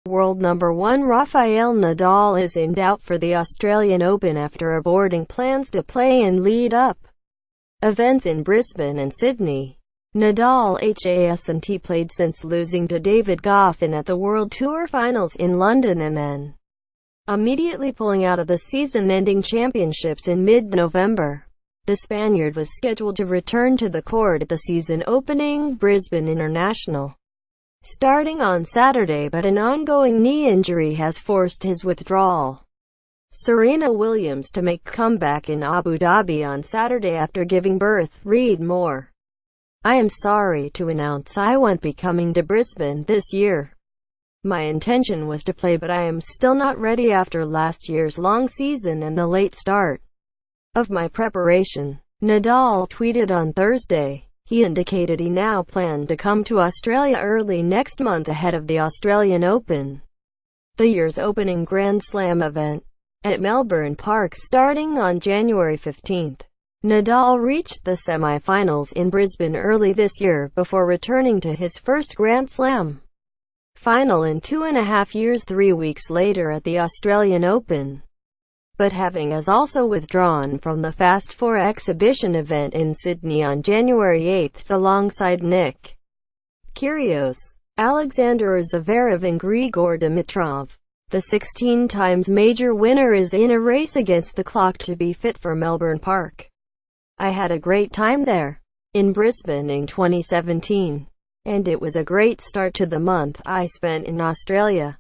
World number 1 Rafael Nadal is in doubt for the Australian Open after aborting plans to play in lead-up events in Brisbane and Sydney. Nadal hasn't played since losing to David Goffin at the World Tour Finals in London and then immediately pulling out of the season-ending championships in mid-November. The Spaniard was scheduled to return to the court at the season-opening Brisbane International starting on Saturday, but an ongoing knee injury has forced his withdrawal. Serena Williams to make comeback in Abu Dhabi on Saturday after giving birth. Read more. I am sorry to announce I won't be coming to Brisbane this year. My intention was to play, but I am still not ready after last year's long season and the late start of my preparation, Nadal tweeted on Thursday. He indicated he now planned to come to Australia early next month ahead of the Australian Open, the year's opening Grand Slam event, at Melbourne Park starting on January 15. Nadal reached the semi-finals in Brisbane early this year before returning to his first Grand Slam final in 2.5 years 3 weeks later at the Australian Open, but having also withdrawn from the Fast Four exhibition event in Sydney on January 8 alongside Nick Kyrgios, Alexander Zverev and Grigor Dimitrov. The 16-times major winner is in a race against the clock to be fit for Melbourne Park. I had a great time there, in Brisbane in 2017, and it was a great start to the month I spent in Australia,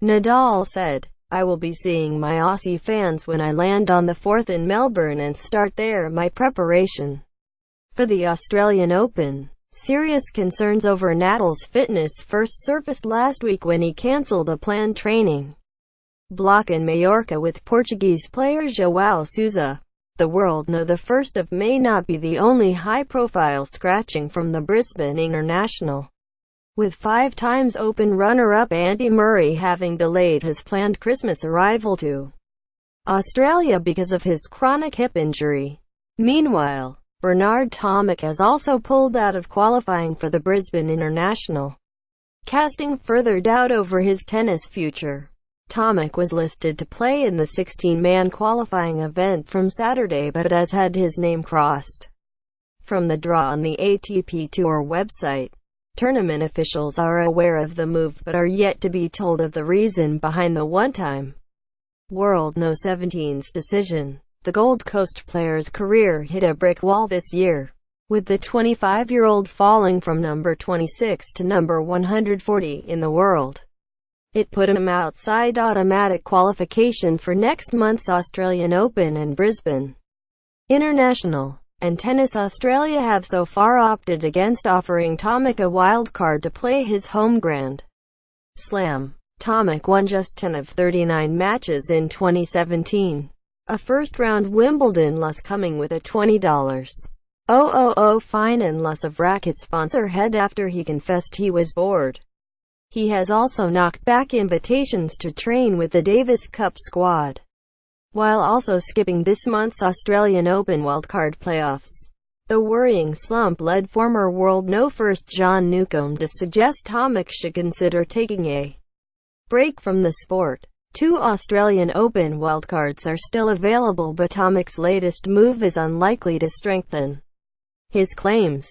Nadal said. I will be seeing my Aussie fans when I land on the 4th in Melbourne and start there my preparation for the Australian Open. Serious concerns over Nadal's fitness first surfaced last week when he cancelled a planned training block in Mallorca with Portuguese player João Sousa. The world know the 1st of May not be the only high-profile scratching from the Brisbane International, with 5 times Open runner-up Andy Murray having delayed his planned Christmas arrival to Australia because of his chronic hip injury. Meanwhile, Bernard Tomic has also pulled out of qualifying for the Brisbane International, casting further doubt over his tennis future. Tomic was listed to play in the 16-man qualifying event from Saturday but has had his name crossed from the draw on the ATP Tour website. Tournament officials are aware of the move but are yet to be told of the reason behind the one-time World No. 17's decision. The Gold Coast player's career hit a brick wall this year, with the 25-year-old falling from number 26 to number 140 in the world. It put him outside automatic qualification for next month's Australian Open and Brisbane International. And Tennis Australia have so far opted against offering Tomic a wildcard to play his home Grand Slam. Tomic won just 10 of 39 matches in 2017. A first-round Wimbledon loss coming with a $20,000 fine and loss of racket sponsor head after he confessed he was bored. He has also knocked back invitations to train with the Davis Cup squad, while also skipping this month's Australian Open wildcard playoffs. The worrying slump led former world No. 1 John Newcombe to suggest Tomic should consider taking a break from the sport. 2 Australian Open wildcards are still available, but Tomic's latest move is unlikely to strengthen his claims.